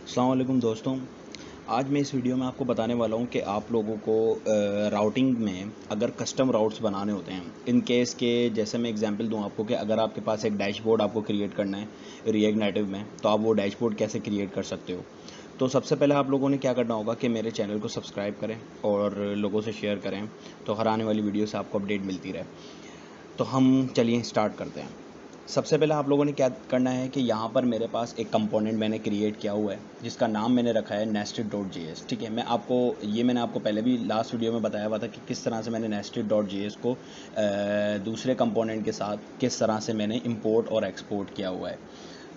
अस्सलाम वालेकुम दोस्तों। आज मैं इस वीडियो में आपको बताने वाला हूँ कि आप लोगों को राउटिंग में अगर कस्टम राउट्स बनाने होते हैं, इन केस के जैसे मैं एग्जांपल दूँ आपको कि अगर आपके पास एक डैशबोर्ड आपको क्रिएट करना है रिएक्ट नेटिव में, तो आप वो डैशबोर्ड कैसे क्रिएट कर सकते हो। तो सबसे पहले आप लोगों ने क्या करना होगा कि मेरे चैनल को सब्सक्राइब करें और लोगों से शेयर करें, तो हर आने वाली वीडियो से आपको अपडेट मिलती रहे। तो हम चलिए स्टार्ट करते हैं। सबसे पहले आप लोगों ने क्या करना है कि यहाँ पर मेरे पास एक कंपोनेंट मैंने क्रिएट किया हुआ है जिसका नाम मैंने रखा है nested.js। ठीक है, मैंने आपको पहले भी लास्ट वीडियो में बताया हुआ था कि किस तरह से मैंने nested.js को दूसरे कंपोनेंट के साथ किस तरह से मैंने इंपोर्ट और एक्सपोर्ट किया हुआ है।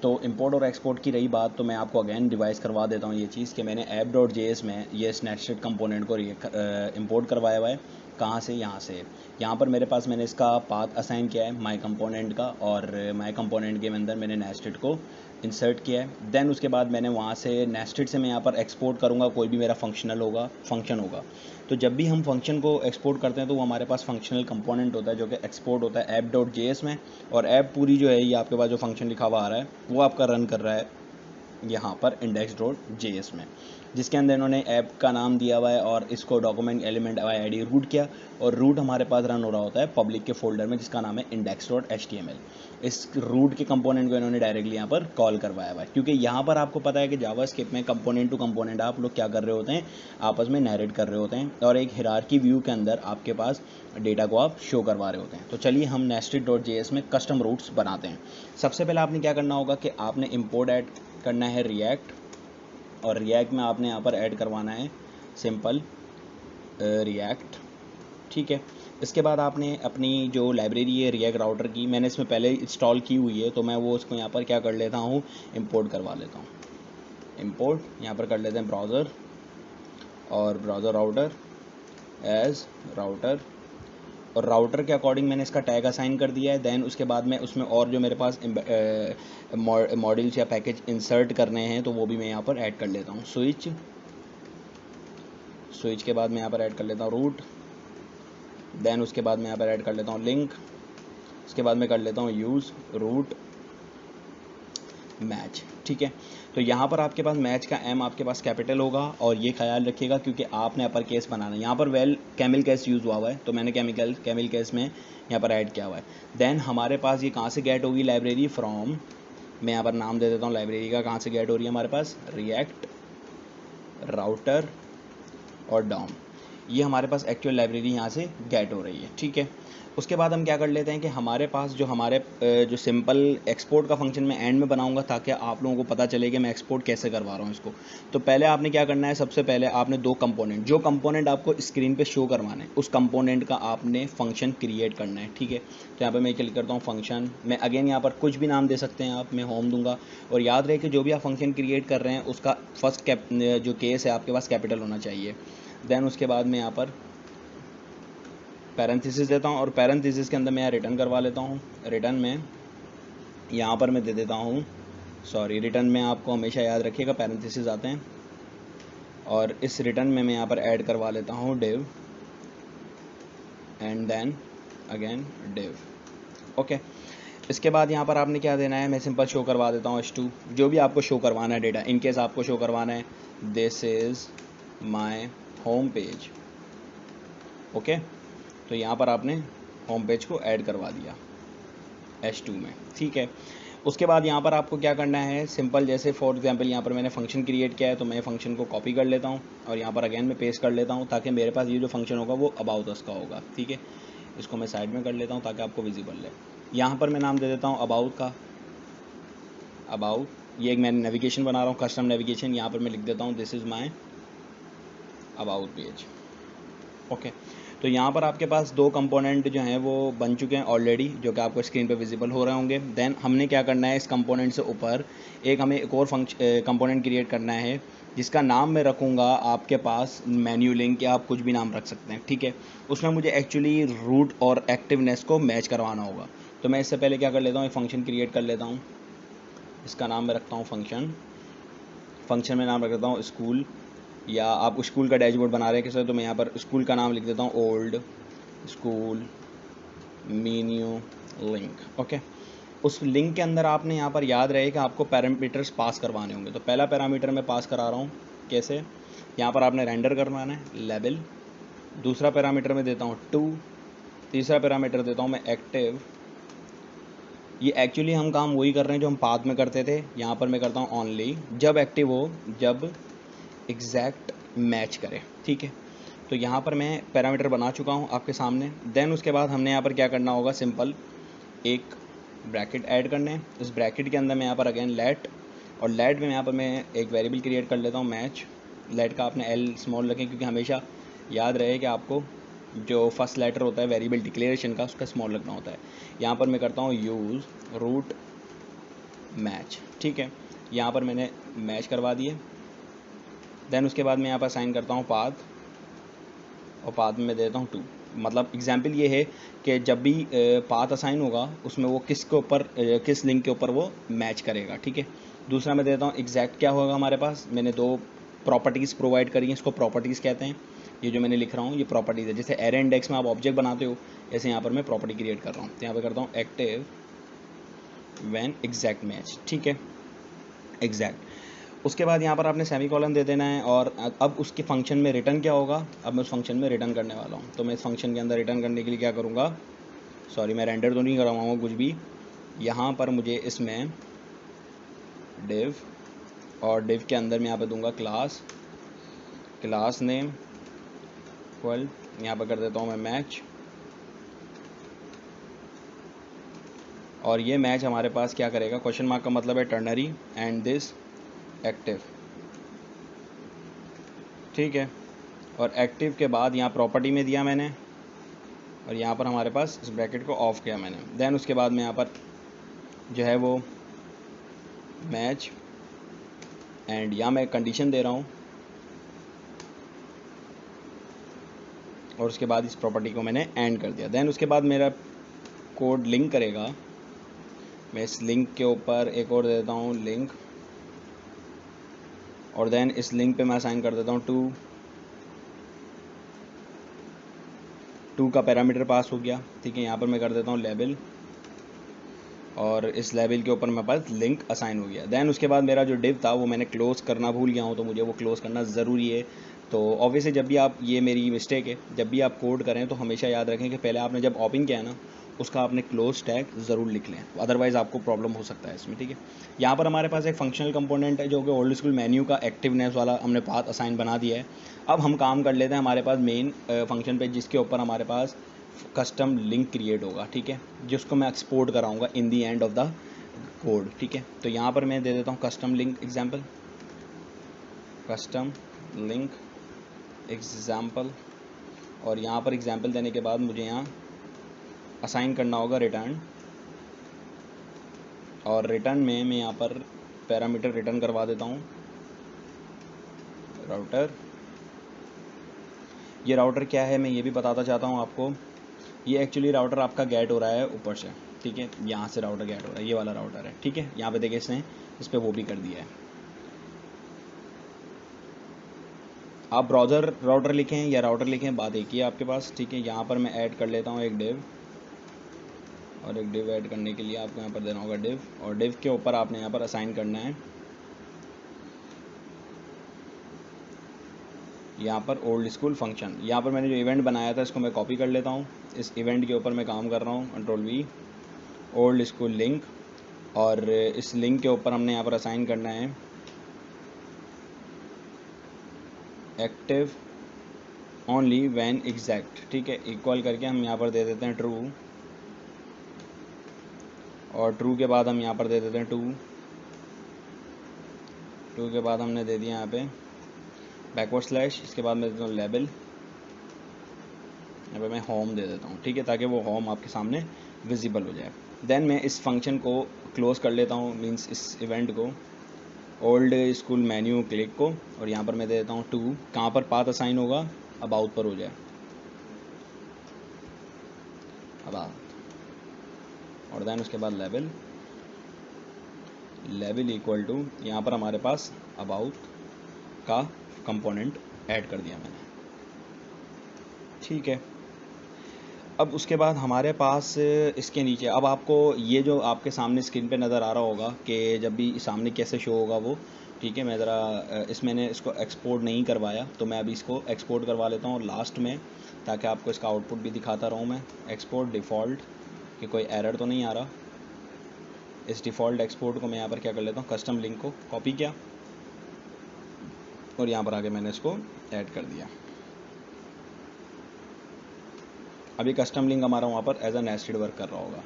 तो इंपोर्ट और एक्सपोर्ट की रही बात, तो मैं आपको अगेन रिवाइज करवा देता हूँ ये चीज़ कि मैंने app.js में ये नेस्टेड कंपोनेंट को इंपोर्ट करवाया हुआ है। कहाँ से? यहाँ से। यहाँ पर मेरे पास मैंने इसका पाथ असाइन किया है माई कंपोनेंट का, और माई कंपोनेंट के अंदर मैंने नेस्टेड को इंसर्ट किया है। देन उसके बाद मैंने वहाँ से नेस्टेड से मैं यहाँ पर एक्सपोर्ट करूँगा कोई भी मेरा फंक्शन होगा। तो जब भी हम फंक्शन को एक्सपोर्ट करते हैं तो वो हमारे पास फंक्शनल कंपोनेंट होता है जो कि एक्सपोर्ट होता है app.js में, और ऐप पूरी जो है ये आपके पास जो फंक्शन लिखा हुआ आ रहा है वो आपका रन कर रहा है यहाँ पर index.js में, जिसके अंदर इन्होंने ऐप का नाम दिया हुआ है और इसको डॉक्यूमेंट एलिमेंट id रूट किया, और रूट हमारे पास रन हो रहा होता है पब्लिक के फोल्डर में जिसका नाम है index.html। इस रूट के कंपोनेंट को इन्होंने डायरेक्टली यहाँ पर कॉल करवाया हुआ है, क्योंकि यहाँ पर आपको पता है कि जावास्क्रिप्ट में कंपोनेंट टू कंपोनेंट आप लोग क्या कर रहे होते हैं, आपस में नैरेट कर रहे होते हैं और एक हिरार्की व्यू के अंदर आपके पास डेटा को आप शो करवा रहे होते हैं। तो चलिए हम nested.js में कस्टम रूट्स बनाते हैं। सबसे पहले आपने क्या करना होगा कि आपने इंपोर्ट ऐड करना है रिएक्ट, और रिएक्ट में आपने यहाँ पर ऐड करवाना है सिंपल रिएक्ट। ठीक है, इसके बाद आपने अपनी जो लाइब्रेरी है रिएक्ट राउटर की, मैंने इसमें पहले इंस्टॉल की हुई है, तो मैं वो उसको यहाँ पर क्या कर लेता हूँ, इंपोर्ट करवा लेता हूँ। इंपोर्ट यहाँ पर कर लेते हैं ब्राउज़र, और ब्राउज़र राउटर एज राउटर, और राउटर के अकॉर्डिंग मैंने इसका टैग असाइन कर दिया है। देन उसके बाद में उसमें और जो मेरे पास मॉड्यूल्स या पैकेज इंसर्ट करने हैं तो वो भी मैं यहाँ पर ऐड कर लेता हूँ। स्विच के बाद मैं यहाँ पर ऐड कर लेता हूँ रूट। देन उसके बाद मैं यहाँ पर ऐड कर लेता हूँ लिंक। उसके बाद मैं कर लेता हूँ यूज़ रूट मैच। ठीक है, तो यहाँ पर आपके पास मैच का एम आपके पास कैपिटल होगा, और ये ख्याल रखिएगा क्योंकि आपने अपर केस बनाना है। यहाँ पर कैमिल केस यूज़ हुआ है तो मैंने कैमिल केस में यहाँ पर ऐड किया हुआ है। देन हमारे पास ये कहाँ से गेट होगी लाइब्रेरी, फ्रॉम, मैं यहाँ पर नाम दे देता हूँ लाइब्रेरी का, कहाँ से गेट हो रही है हमारे पास, रिएक्ट राउटर और डॉम। ये हमारे पास एक्चुअल लाइब्रेरी यहाँ से गेट हो रही है। ठीक है, उसके बाद हम क्या कर लेते हैं कि हमारे पास जो सिंपल एक्सपोर्ट का फंक्शन मैं एंड में बनाऊंगा ताकि आप लोगों को पता चले कि मैं एक्सपोर्ट कैसे करवा रहा हूँ इसको। तो पहले आपने क्या करना है, सबसे पहले आपने जो कंपोनेंट आपको स्क्रीन पे शो करवाना है उस कंपोनेंट का आपने फंक्शन क्रिएट करना है। ठीक है, तो यहाँ पर मैं क्लिक करता हूँ फंक्शन, मैं अगेन यहाँ पर कुछ भी नाम दे सकते हैं आप, मैं होम दूंगा, और याद रहे कि जो भी आप फंक्शन क्रिएट कर रहे हैं उसका फर्स्ट जो केस है आपके पास कैपिटल होना चाहिए। देन उसके बाद मैं यहाँ पर पैरेंथेसिस देता हूँ, और पैरेंथेसिस के अंदर मैं रिटर्न करवा लेता हूँ। रिटर्न में यहाँ पर मैं दे देता हूँ, रिटर्न में आपको हमेशा याद रखिएगा पैरेंथेसिस आते हैं, और इस रिटर्न में मैं यहाँ पर ऐड करवा लेता हूँ div and then again div। Okay, इसके बाद यहाँ पर आपने क्या देना है, मैं सिंपल शो करवा देता हूँ h2, जो भी आपको शो करवाना है डेटा, इनकेस आपको शो करवाना है this is my home page. Okay, तो यहाँ पर आपने होम पेज को ऐड करवा दिया h2 में। ठीक है, उसके बाद यहाँ पर आपको क्या करना है, सिंपल जैसे फॉर एग्जांपल यहाँ पर मैंने फंक्शन क्रिएट किया है तो मैं फंक्शन को कॉपी कर लेता हूँ और यहाँ पर अगेन मैं पेस्ट कर लेता हूँ ताकि मेरे पास ये जो फंक्शन होगा वो अबाउट अस का होगा। ठीक है, इसको मैं साइड में कर लेता हूँ ताकि आपको विजिबल है। यहाँ पर मैं नाम दे देता हूँ अबाउट का, अबाउट, ये एक मैं नेविगेशन बना रहा हूँ कस्टम नेविगेशन, यहाँ पर मैं लिख देता हूँ this is my about page. Okay, तो यहाँ पर आपके पास दो कंपोनेंट जो हैं वो बन चुके हैं ऑलरेडी, जो कि आपको स्क्रीन पे विजिबल हो रहे होंगे। देन हमने क्या करना है, इस कंपोनेंट से ऊपर हमें एक और कंपोनेंट क्रिएट करना है जिसका नाम मैं रखूँगा आपके पास मेन्यू लिंक, या आप कुछ भी नाम रख सकते हैं। ठीक है, उसमें मुझे एक्चुअली रूट और एक्टिवनेस को मैच करवाना होगा। तो मैं इससे पहले क्या कर लेता हूँ, एक फंक्शन क्रिएट कर लेता हूँ, इसका नाम मैं रखता हूँ फंक्शन में नाम रख देता हूँ स्कूल, या आप स्कूल का डैशबोर्ड बना रहे हैं कैसे, तो मैं यहाँ पर स्कूल का नाम लिख देता हूँ old school menu link. Okay, उस लिंक के अंदर आपने यहाँ पर याद रहे कि आपको पैरामीटर्स पास करवाने होंगे। तो पहला पैरामीटर मैं पास करा रहा हूँ, कैसे, यहाँ पर आपने रेंडर करवाना है लेवल, दूसरा पैरामीटर मैं देता हूँ 2, तीसरा पैरामीटर देता हूँ मैं एक्टिव। ये एक्चुअली हम काम वही कर रहे हैं जो हम पाथ में करते थे। यहाँ पर मैं करता हूँ ओनली जब एक्टिव हो, जब एग्जैक्ट मैच करे, ठीक है। तो यहाँ पर मैं पैरामीटर बना चुका हूँ आपके सामने। देन उसके बाद हमने यहाँ पर क्या करना होगा, सिंपल एक ब्रैकेट ऐड करने हैं। इस ब्रैकेट के अंदर मैं यहाँ पर अगेन लेट, और लेट में यहाँ पर मैं एक वेरिएबल क्रिएट कर लेता हूँ मैच। लेट का आपने एल स्मॉल रखें, क्योंकि हमेशा याद रहे कि आपको जो फर्स्ट लेटर होता है वेरिएबल डिक्लेरेशन का, उसका स्मॉल रखना होता है। यहाँ पर मैं करता हूँ यूज़ रूट मैच, ठीक है। यहाँ पर मैंने मैच करवा दिए। देन उसके बाद मैं यहाँ पर साइन करता हूँ पाथ, और पाथ में देता हूँ 2। मतलब एग्जाम्पल ये है कि जब भी पाथ असाइन होगा उसमें वो किसके ऊपर, किस लिंक के ऊपर वो मैच करेगा, ठीक है। दूसरा मैं देता हूँ एग्जैक्ट, क्या होगा हमारे पास, मैंने 2 प्रॉपर्टीज़ प्रोवाइड करी हैं, इसको प्रॉपर्टीज़ कहते हैं। ये जो मैंने लिख रहा हूँ ये प्रॉपर्टीज़ है। जैसे एरे इंडेक्स में आप ऑब्जेक्ट बनाते हो, ऐसे यहाँ पर मैं प्रॉपर्टी क्रिएट कर रहा हूँ। तो यहाँ पर करता हूँ एक्टिव व्हेन एग्जैक्ट मैच, ठीक है, एग्जैक्ट। उसके बाद यहाँ पर आपने सेमीकोलन दे देना है। और अब उसके फंक्शन में रिटर्न क्या होगा, अब मैं उस फंक्शन में रिटर्न करने वाला हूँ। तो मैं इस फंक्शन के अंदर रिटर्न करने के लिए क्या करूँगा, सॉरी मैं रेंडर तो नहीं करवाऊँगा कुछ भी। यहाँ पर मुझे इसमें डिव, और डिव के अंदर मैं यहाँ पर दूंगा क्लास, क्लास नेम इक्वल, यहाँ पर कर देता हूँ मैं मैच। और ये मैच हमारे पास क्या करेगा, क्वेश्चन मार्क का मतलब है टर्नरी एंड दिस एक्टिव, ठीक है। और एक्टिव के बाद यहाँ प्रॉपर्टी में दिया मैंने, और यहाँ पर हमारे पास इस ब्रैकेट को ऑफ किया मैंने। देन उसके बाद मैं यहाँ पर जो है वो मैच, एंड यहाँ मैं कंडीशन दे रहा हूँ, और उसके बाद इस प्रॉपर्टी को मैंने एंड कर दिया। देन उसके बाद मेरा कोड लिंक करेगा। मैं इस लिंक के ऊपर एक और दे देता हूँ लिंक, और देन इस लिंक पे मैं असाइन कर देता हूँ 2 का पैरामीटर पास हो गया, ठीक है। यहाँ पर मैं कर देता हूँ लेवल, और इस लेवल के ऊपर मेरे पास लिंक असाइन हो गया। देन उसके बाद मेरा जो डिव था वो मैंने क्लोज करना भूल गया हूँ, तो मुझे वो क्लोज करना ज़रूरी है। तो ऑब्वियसली जब भी आप, ये मेरी मिस्टेक है, जब भी आप कोड करें तो हमेशा याद रखें कि पहले आपने जब ओपन किया है ना, उसका आपने क्लोज टैग ज़रूर लिख लें, अदरवाइज़ आपको प्रॉब्लम हो सकता है इसमें, ठीक है। यहाँ पर हमारे पास एक फंक्शनल कंपोनेंट है जो कि ओल्ड स्कूल मेन्यू का एक्टिवनेस वाला हमने पाथ असाइन बना दिया है। अब हम काम कर लेते हैं हमारे पास मेन फंक्शन पे, जिसके ऊपर हमारे पास कस्टम लिंक क्रिएट होगा, ठीक है, जिसको मैं एक्सपोर्ट कराऊंगा इन दी एंड ऑफ द कोड, ठीक है। तो यहाँ पर मैं दे देता हूँ custom link example, custom link example, और यहाँ पर एग्जाम्पल देने के बाद मुझे यहाँ असाइन करना होगा रिटर्न, और रिटर्न में मैं यहाँ पर पैरामीटर रिटर्न करवा देता हूँ राउटर। ये राउटर क्या है मैं ये भी बताता चाहता हूँ आपको। ये एक्चुअली राउटर आपका गेट हो रहा है ऊपर से, ठीक है, यहाँ से राउटर गेट हो रहा है, ये वाला राउटर है, ठीक है। यहाँ पे देखिए इसने इस पर वो भी कर दिया है। आप ब्राउज़र राउटर लिखें या राउटर लिखें, बात एक ही है आपके पास, ठीक है। यहाँ पर मैं ऐड कर लेता हूँ एक डिव, और एक डिव ऐड करने के लिए आपको यहाँ पर देना होगा डिव, और डिव के ऊपर आपने यहाँ पर असाइन करना है यहाँ पर ओल्ड स्कूल फंक्शन। यहाँ पर मैंने जो इवेंट बनाया था इसको मैं कॉपी कर लेता हूँ। इस इवेंट के ऊपर मैं काम कर रहा हूँ, control we, old school link, और इस लिंक के ऊपर हमने यहाँ पर असाइन करना है एक्टिव ओनली व्हेन एग्जैक्ट, ठीक है, इक्वल करके हम यहाँ पर दे देते हैं ट्रू, और ट्रू के बाद हम यहाँ पर दे देते हैं 2 के बाद हमने दे दिया यहाँ पे बैकवर्ड स्लैश, इसके बाद मैं देता हूँ लेबल, यहाँ पे मैं होम दे देता हूँ, ठीक है, ताकि वो होम आपके सामने विजिबल हो जाए। देन मैं इस फंक्शन को क्लोज कर लेता हूँ, मीन्स इस इवेंट को, ओल्ड स्कूल मेन्यू क्लिक को, और यहाँ पर मैं दे देता हूँ 2, कहाँ पर पाथ असाइन होगा, अबाउट पर हो जाए, अबाउट, और देन उसके बाद लेवल, लेवल इक्वल टू, यहाँ पर हमारे पास अबाउट का कंपोनेंट ऐड कर दिया मैंने, ठीक है। अब उसके बाद हमारे पास इसके नीचे अब आपको ये जो आपके सामने स्क्रीन पे नज़र आ रहा होगा कि जब भी सामने कैसे शो होगा वो, ठीक है। मैं ज़रा मैंने इसको एक्सपोर्ट नहीं करवाया, तो मैं अभी इसको एक्सपोर्ट करवा लेता हूँ लास्ट में, ताकि आपको इसका आउटपुट भी दिखाता रहूँ मैं। एक्सपोर्ट डिफ़ॉल्ट, कि कोई एरर तो नहीं आ रहा। इस डिफ़ॉल्ट एक्सपोर्ट को मैं यहाँ पर क्या कर लेता हूँ, कस्टम लिंक को कॉपी किया और यहाँ पर आके मैंने इसको ऐड कर दिया। अभी कस्टम लिंक हमारा वहाँ पर एज अ नेस्टेड वर्क कर रहा होगा।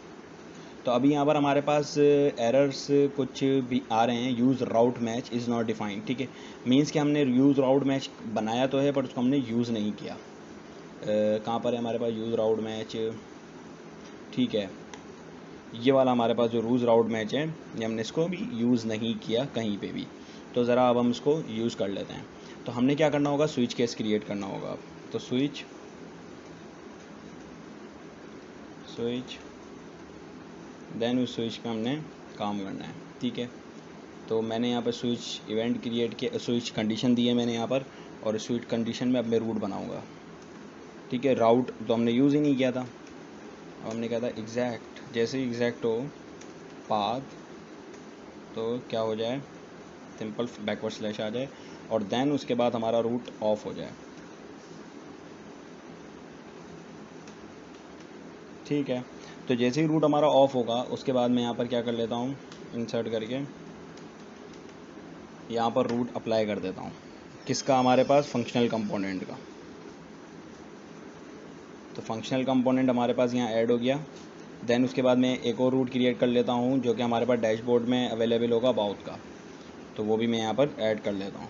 तो अभी यहाँ पर हमारे पास एरर्स कुछ भी आ रहे हैं। Use route match is not defined, ठीक है। मीन्स कि हमने यूज़ राउट मैच बनाया तो है, पर उसको हमने यूज़ नहीं किया। कहाँ पर है हमारे पास यूज़ राउट मैच, ठीक है। ये वाला हमारे पास जो यूज़ राउट मैच है, ये हमने इसको अभी यूज़ नहीं किया कहीं पे भी। तो ज़रा अब हम इसको यूज़ कर लेते हैं। तो हमने क्या करना होगा, स्विच केस क्रिएट करना होगा। तो स्विच देन उस स्विच पे हमने काम करना है, ठीक है। तो मैंने यहाँ पर स्विच इवेंट क्रिएट किया, स्विच कंडीशन दी है मैंने यहाँ पर, और स्विच कंडीशन में अब मैं रूट बनाऊँगा, ठीक है। राउट तो हमने यूज़ ही नहीं किया था। अब हमने कहा था एग्जैक्ट, जैसे ही एग्जैक्ट हो पाथ, तो क्या हो जाए, सिंपल बैकवर्ड स्लैश आ जाए, और देन उसके बाद हमारा रूट ऑफ हो जाए, ठीक है। तो जैसे ही रूट हमारा ऑफ होगा, उसके बाद मैं यहाँ पर क्या कर लेता हूँ, इंसर्ट करके यहाँ पर रूट अप्लाई कर देता हूँ। किसका, हमारे पास फंक्शनल कंपोनेंट का। तो फंक्शनल कंपोनेंट हमारे पास यहाँ ऐड हो गया। देन उसके बाद मैं एक और रूट क्रिएट कर लेता हूँ, जो कि हमारे पास डैशबोर्ड में अवेलेबल होगा अबाउट का। तो वो भी मैं यहाँ पर ऐड कर लेता हूँ।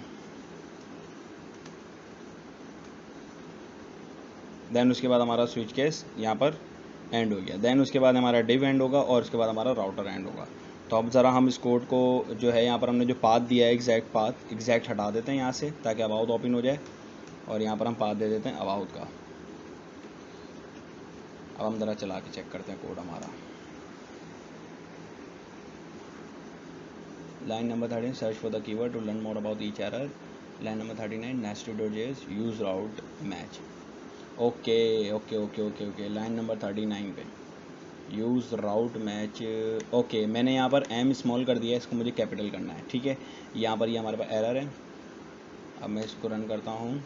देन उसके बाद हमारा स्विच केस यहाँ पर एंड हो गया। देन उसके बाद हमारा डिव एंड होगा, और उसके बाद हमारा राउटर एंड होगा। तो अब ज़रा हम इस कोड को जो है यहाँ पर हमने जो पाथ दिया है, एग्जैक्ट पाथ, एग्जैक्ट हटा देते हैं यहाँ से, ताकि अबाउट ओपन हो जाए, और यहाँ पर हम पाथ दे देते हैं अबाउट का। अब हम ज़रा चला के चेक करते हैं कोड हमारा। Line number 13, search for the keyword to learn more about each error. Line number 39, nested.js use route match. Okay okay okay okay okay, line number 39 पे यूज़ राउट मैच। ओके, मैंने यहाँ पर एम स्मॉल कर दिया है, इसको मुझे कैपिटल करना है, ठीक है। यहाँ पर ये हमारे पास एरर है। अब मैं इसको रन करता हूँ,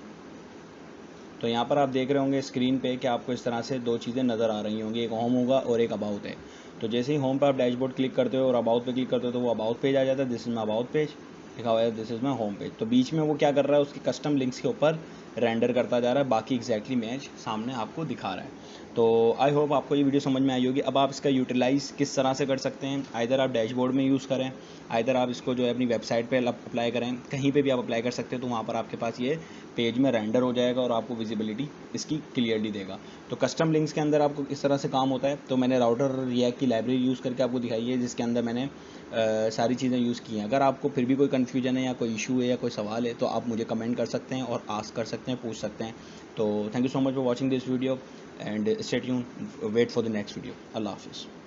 तो यहाँ पर आप देख रहे होंगे स्क्रीन पे कि आपको इस तरह से दो चीज़ें नज़र आ रही होंगी, एक होम होगा और एक अबाउट है। तो जैसे ही होम पर आप डैशबोर्ड क्लिक करते हो और अबाउट पे क्लिक करते हो, तो वो अबाउट पेज आ जाता है। This is my about page लिखा हुआ है, this is my home page. तो बीच में वो क्या कर रहा है, उसकी कस्टम लिंक्स के ऊपर रेंडर करता जा रहा है, बाकी एग्जैक्टली मैच सामने आपको दिखा रहा है। तो आई होप आपको ये वीडियो समझ में आई होगी। अब आप इसका यूटिलाइज़ किस तरह से कर सकते हैं, आइदर आप डैशबोर्ड में यूज़ करें, आइदर आप इसको जो है अपनी वेबसाइट पे अप्लाई करें, कहीं पे भी आप अप्लाई कर सकते हैं। तो वहाँ पर आपके पास ये पेज में रेंडर हो जाएगा और आपको विजिबिलिटी इसकी क्लियरली देगा। तो कस्टम लिंक्स के अंदर आपको इस तरह से काम होता है। तो मैंने राउटर रिएक्ट की लाइब्रेरी यूज़ करके आपको दिखाई है, जिसके अंदर मैंने सारी चीज़ें यूज़ की हैं। अगर आपको फिर भी कोई कन्फ्यूजन है या कोई इशू है या कोई सवाल है, तो आप मुझे कमेंट कर सकते हैं और आस्क कर सकते हैं, पूछ सकते हैं। तो thank you so much for watching this video and stay tuned, wait for the next video. अल्लाह हाफिज़।